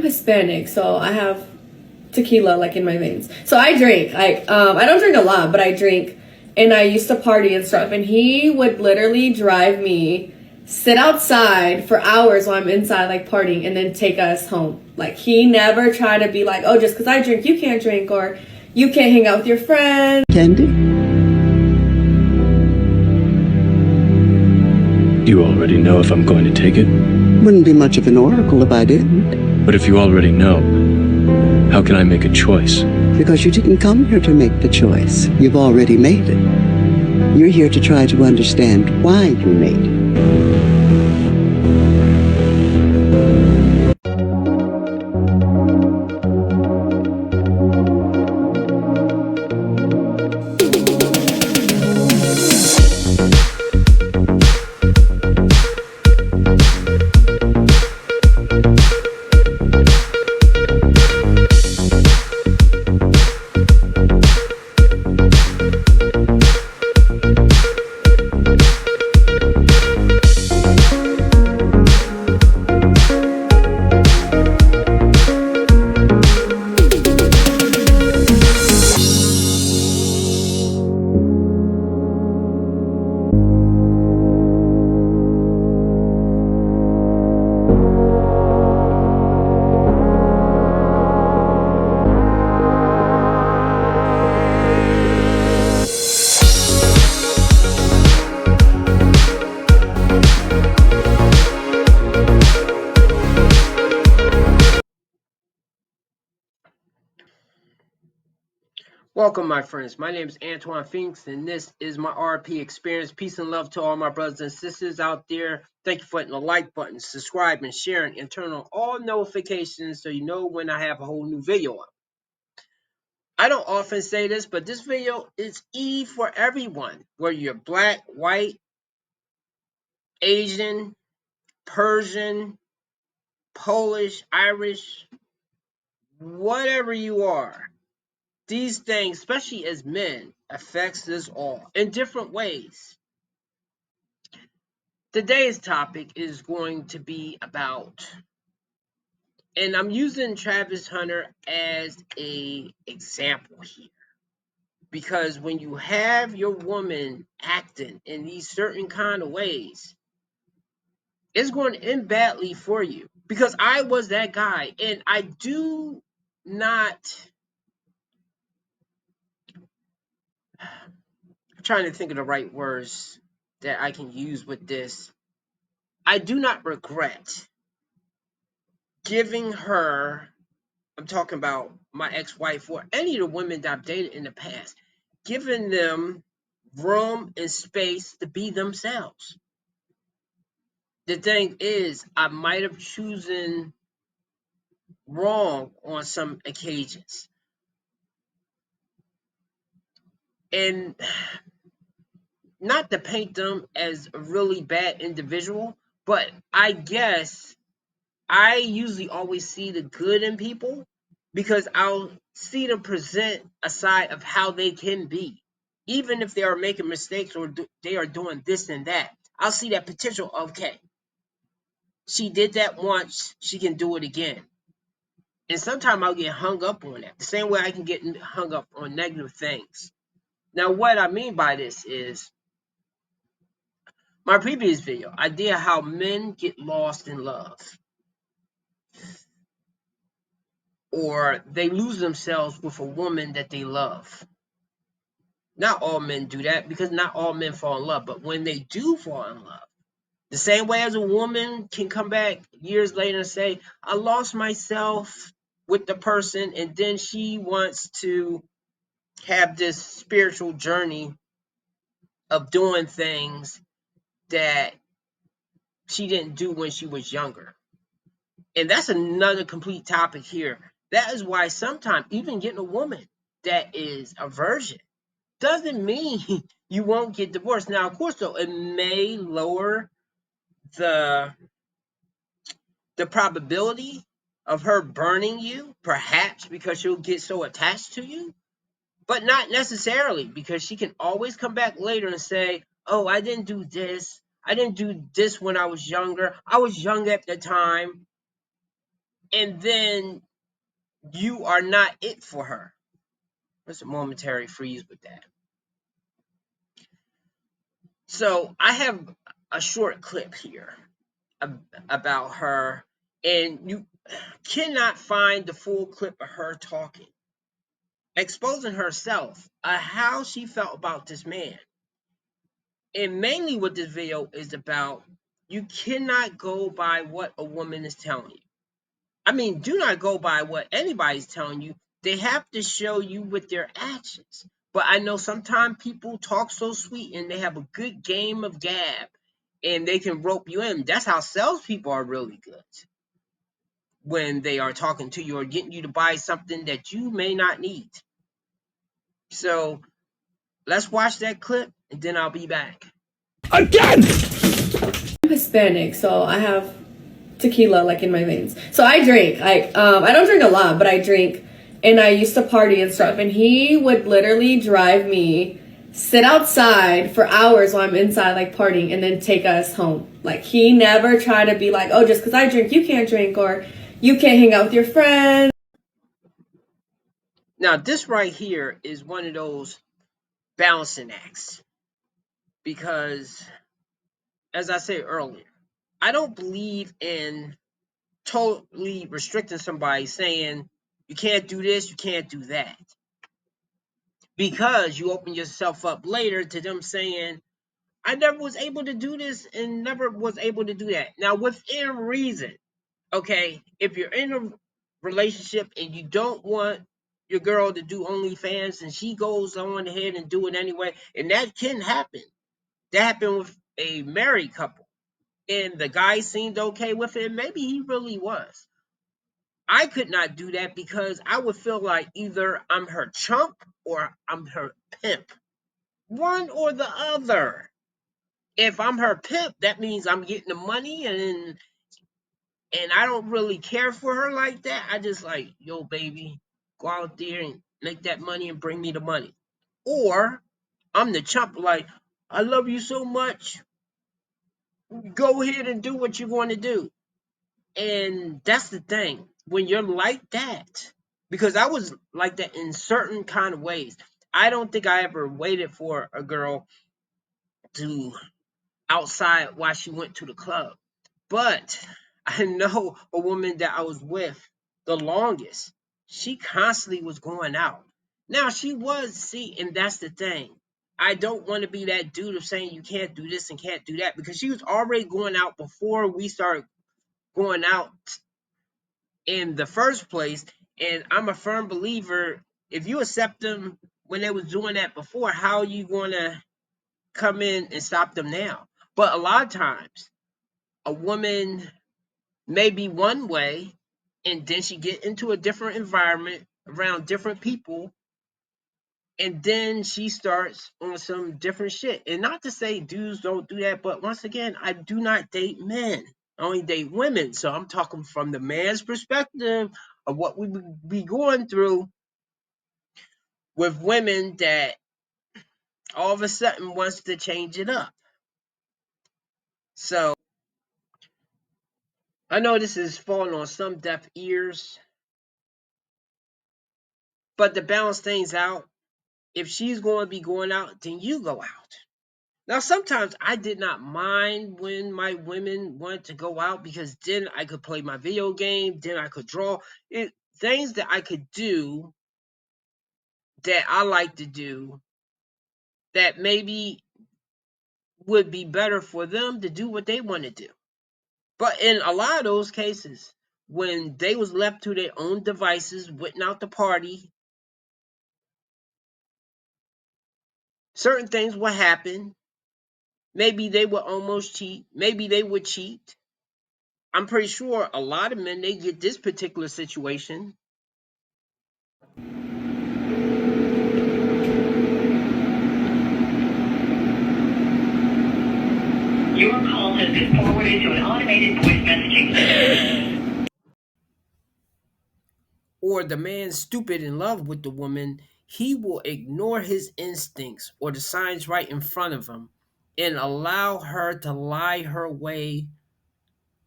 Hispanic, so I have tequila like in my veins. So I drink. I don't drink a lot, but I drink, and I used to party and stuff. And he would literally drive me, sit outside for hours while I'm inside like partying, and then take us home. Like he never tried to be like, oh, just because I drink, you can't drink, or you can't hang out with your friends. Candy? You already know if I'm going to take it? Wouldn't be much of an oracle if I didn't. But if you already know, how can I make a choice? Because you didn't come here to make the choice. You've already made it. You're here to try to understand why you made it. Welcome, my friends. My name is Antoine Finks, and this is my RP experience. Peace and love to all my brothers and sisters out there. Thank you for hitting the like button, subscribing, sharing, and turn on all notifications so you know when I have a whole new video up. I don't often say this, but this video is E for everyone, whether you're black, white, Asian, Persian, Polish, Irish, whatever you are. These things, especially as men, affects us all in different ways. Today's topic is going to be about, and I'm using Travis Hunter as a example here, because when you have your woman acting in these certain kind of ways, it's going to end badly for you. Because I was that guy, and I do not. I'm trying to think of the right words that I can use with this. I do not regret giving her, I'm talking about my ex-wife or any of the women that I've dated in the past, giving them room and space to be themselves. The thing is, I might have chosen wrong on some occasions. And not to paint them as a really bad individual, but I guess I usually always see the good in people because I'll see them present a side of how they can be. Even if they are making mistakes or they are doing this and that, I'll see that potential. Okay, she did that once, she can do it again. And sometimes I'll get hung up on that. The same way I can get hung up on negative things. Now, what I mean by this is my previous video, I did how men get lost in love, or they lose themselves with a woman that they love. Not all men do that because not all men fall in love. But when they do fall in love, the same way as a woman can come back years later and say, I lost myself with the person, and then she wants to have this spiritual journey of doing things that she didn't do when she was younger. And that's another complete topic here. That is why sometimes even getting a woman that is a virgin doesn't mean you won't get divorced. Now, of course, though, it may lower the probability of her burning you, perhaps because she'll get so attached to you, but not necessarily, because she can always come back later and say, oh, I didn't do this. I didn't do this when I was younger. I was young at the time. and then you are not it for her. There's a momentary freeze with that. So I have a short clip here about her, and you cannot find the full clip of her talking, exposing herself, how she felt about this man. And mainly what this video is about, you cannot go by what a woman is telling you. I mean, do not go by what anybody's telling you. They have to show you with their actions. But I know sometimes people talk so sweet and they have a good game of gab and they can rope you in. That's how salespeople are really good, when they are talking to you or getting you to buy something that you may not need. So let's watch that clip and then I'll be back. Again! I'm Hispanic, so I have tequila like in my veins. So I drink. I don't drink a lot, but I drink, and I used to party and stuff. And he would literally drive me, sit outside for hours while I'm inside like partying, and then take us home. Like he never tried to be like, oh, just because I drink, you can't drink, or you can't hang out with your friends. Now, this right here is one of those balancing acts because, as I said earlier, I don't believe in totally restricting somebody, saying you can't do this, you can't do that, because you open yourself up later to them saying, I never was able to do this and never was able to do that. Now, within reason, okay, if you're in a relationship and you don't want your girl to do OnlyFans and she goes on ahead and do it anyway, and that can happen. That happened with a married couple, and the guy seemed okay with it. Maybe he really was. I could not do that because I would feel like either I'm her chump or I'm her pimp. One or the other. If I'm her pimp, that means I'm getting the money, and I don't really care for her like that. I just like, yo, baby, go out there and make that money and bring me the money. Or I'm the chump, like, I love you so much. Go ahead and do what you want to do. And that's the thing. When you're like that, because I was like that in certain kind of ways. I don't think I ever waited for a girl to outside while she went to the club. But I know a woman that I was with the longest. She constantly was going out. Now she was, see, and that's the thing. I don't want to be that dude of saying you can't do this and can't do that, because she was already going out before we started going out in the first place. And I'm a firm believer, if you accept them when they was doing that before, how are you going to come in and stop them now? But a lot of times, a woman may be one way, and then she get into a different environment around different people, and then she starts on some different shit. And not to say dudes don't do that, but once again, I do not date men. I only date women. So I'm talking from the man's perspective of what we be going through with women that all of a sudden wants to change it up. So I know this is falling on some deaf ears, but to balance things out, if she's going to be going out, then you go out. Now, sometimes I did not mind when my women wanted to go out, because then I could play my video game, then I could draw. Things that I could do that I like to do that maybe would be better for them to do what they want to do. But in a lot of those cases, when they was left to their own devices, went out to party, certain things would happen. Maybe they would almost cheat. Maybe they would cheat. I'm pretty sure a lot of men, they get this particular situation. Your call has been forwarded to an automated voice messaging system. Or the man stupid in love with the woman, he will ignore his instincts or the signs right in front of him and allow her to lie her way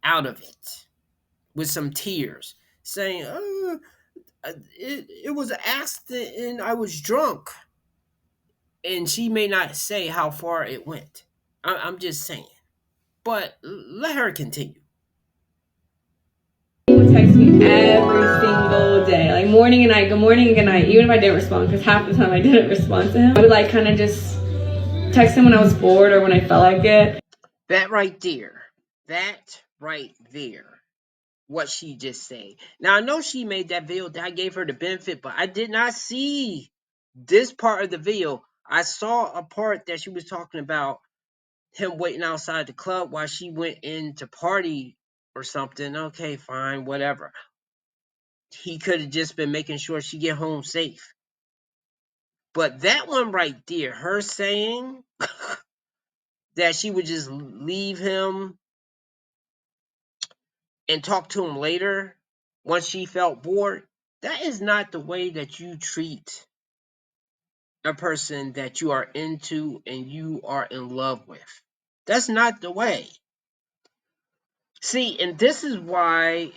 out of it with some tears. saying, it was an accident and I was drunk. And she may not say how far it went. I'm just saying. But let her continue. He would text me every single day, like morning and night, good morning and good night, even if I didn't respond, because half the time I didn't respond to him. I would like kind of just text him when I was bored or when I felt like it. That right there, what she just said. Now I know she made that video that I gave her the benefit, but I did not see this part of the video. I saw a part that she was talking about him waiting outside the club while she went in to party or something. Okay, fine, whatever. He could have just been making sure she get home safe. But that one right there, her saying that she would just leave him and talk to him later once she felt bored, that is not the way that you treat a person that you are into and you are in love with. That's not the way. See, and this is why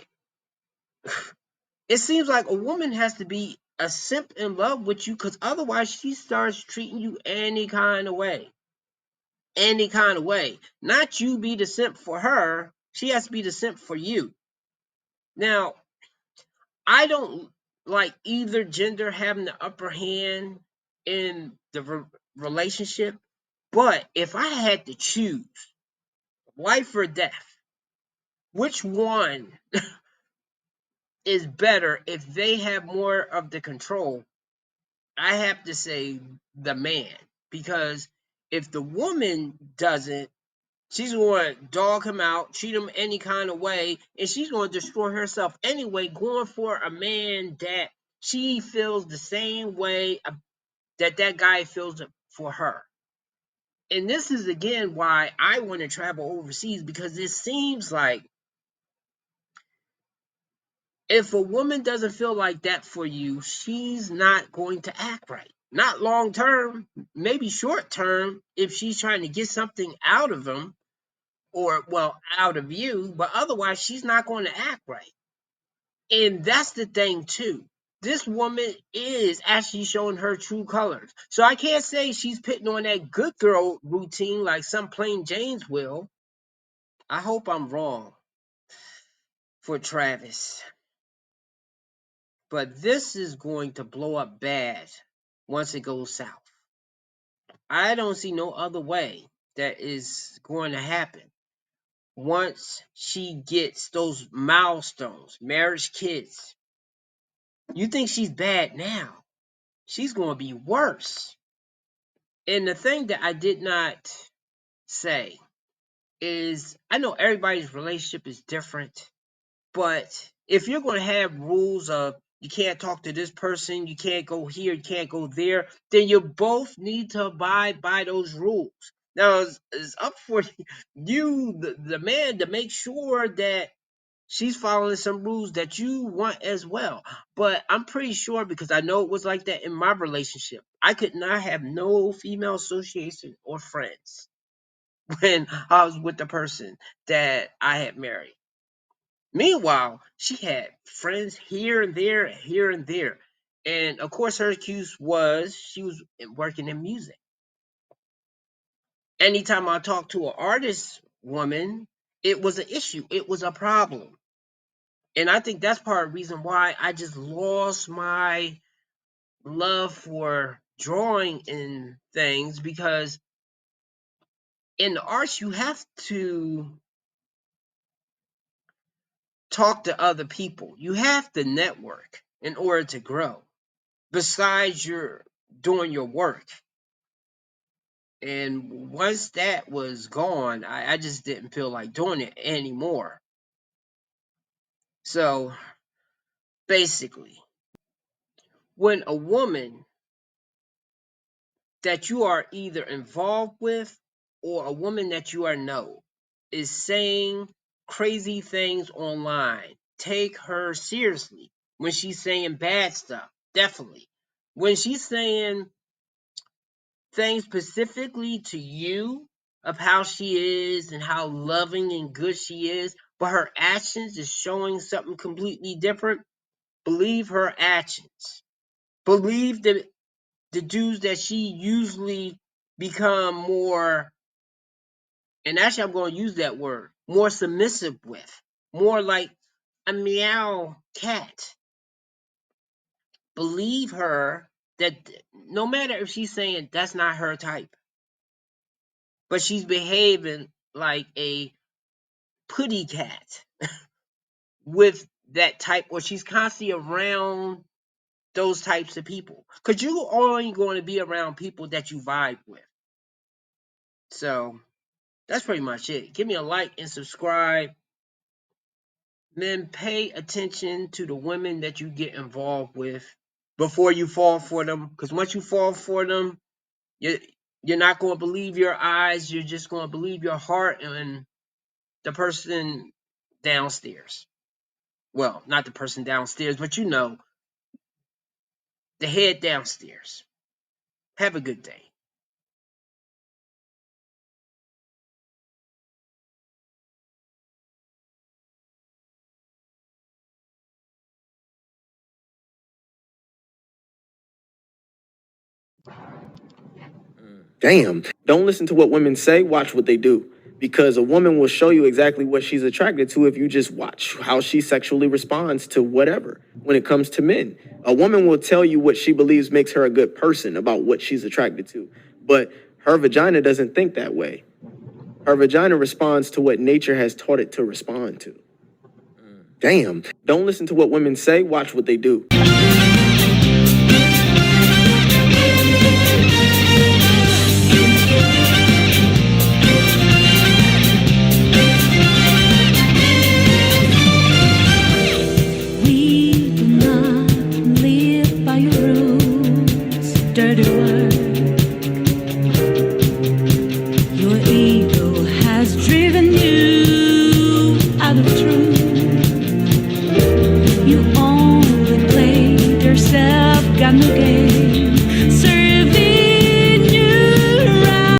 it seems like a woman has to be a simp in love with you, because otherwise she starts treating you any kind of way. Any kind of way. Not you be the simp for her. She has to be the simp for you. Now, I don't like either gender having the upper hand in the relationship, but if I had to choose life or death, which one is better if they have more of the control? I have to say the man, because if the woman doesn't, she's going to dog him out, treat him any kind of way, and she's going to destroy herself anyway, going for a man that she feels the same way that guy feels for her. And this is again why I want to travel overseas, because it seems like if a woman doesn't feel like that for you, she's not going to act right. Not long term, maybe short term, if she's trying to get something out of him, or, well, out of you, but otherwise, she's not going to act right. And that's the thing, too. This woman is actually showing her true colors. So I can't say she's putting on that good girl routine like some plain Janes will. I hope I'm wrong for Travis. But this is going to blow up bad once it goes south. I don't see no other way that is going to happen. Once she gets those milestones, marriage, kids, you think she's bad now. She's going to be worse. And the thing that I did not say is, I know everybody's relationship is different, but if you're going to have rules of you can't talk to this person, you can't go here, you can't go there, then you both need to abide by those rules. Now, it's up for you, the man, to make sure that she's following some rules that you want as well. But I'm pretty sure, because I know it was like that in my relationship, I could not have no female association or friends when I was with the person that I had married. Meanwhile, she had friends here and there, here and there. And of course, her excuse was she was working in music. Anytime I talked to an artist woman, it was an issue, it was a problem. And I think that's part of the reason why I just lost my love for drawing and things, because in the arts, you have to talk to other people. You have to network in order to grow, besides your doing your work. And once that was gone, I just didn't feel like doing it anymore. So basically, when a woman that you are either involved with or a woman that you are know is saying crazy things online, take her seriously. When she's saying bad stuff, definitely. When she's saying things specifically to you of how she is and how loving and good she is, but her actions is showing something completely different, believe her actions. Believe the dudes that she usually become more, and actually I'm going to use that word, more submissive with, more like a meow cat. Believe her that no matter if she's saying that's not her type, but she's behaving like a putty cat with that type, or she's constantly around those types of people. Because you're only going to be around people that you vibe with. So that's pretty much it. Give me a like and subscribe. Men, pay attention to the women that you get involved with before you fall for them. Because once you fall for them, you're not going to believe your eyes. You're just going to believe your heart and the person downstairs. Well, not the person downstairs, but you know, the head downstairs. Have a good day. Damn. Don't listen to what women say, watch what they do. Because a woman will show you exactly what she's attracted to if you just watch how she sexually responds to whatever when it comes to men. A woman will tell you what she believes makes her a good person about what she's attracted to. But her vagina doesn't think that way. Her vagina responds to what nature has taught it to respond to. Damn. Don't listen to what women say, watch what they do. Dirty work. Your ego has driven you out of truth. You only played yourself, got no game.